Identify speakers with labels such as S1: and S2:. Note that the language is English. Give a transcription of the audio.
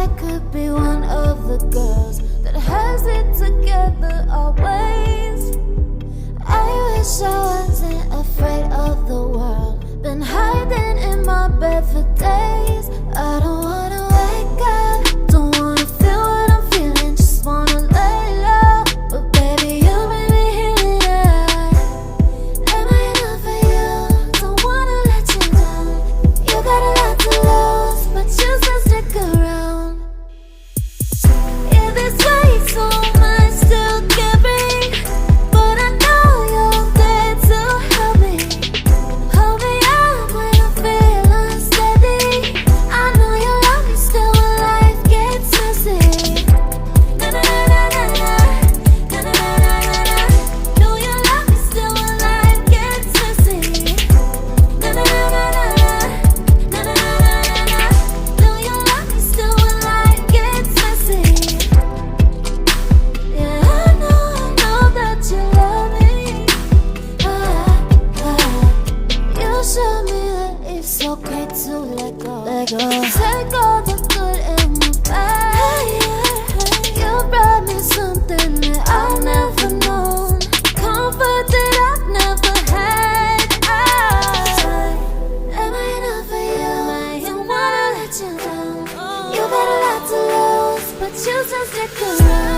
S1: I could be one of the girls that has it together always. I wish I wasn't afraid of the world. Been hiding in my bed for days. I don't wanna wake up, don't wanna feel what I'm feeling, just wanna lay low. But baby, you made me healing it. Am I enough for you? Don't wanna let you down. You got a lot to lose, but you still stick around. Yeah, this way so much still can bring, but I know you're there to help me. Hold me up when I feel unsteady. I know you love me still when life gets messy. Na na na na na, na na na na na. Know you love me still when life gets messy. Na na na na na, na na na na na. Know you love me still when life gets messy. Yeah, I know that you love me. You show me that it's okay to let go. Take all the good and the bad. You brought me something that I've never known, comfort that I've never had. Am I enough for you? Don't wanna let you down. You got a lot to lose, but you still stick around.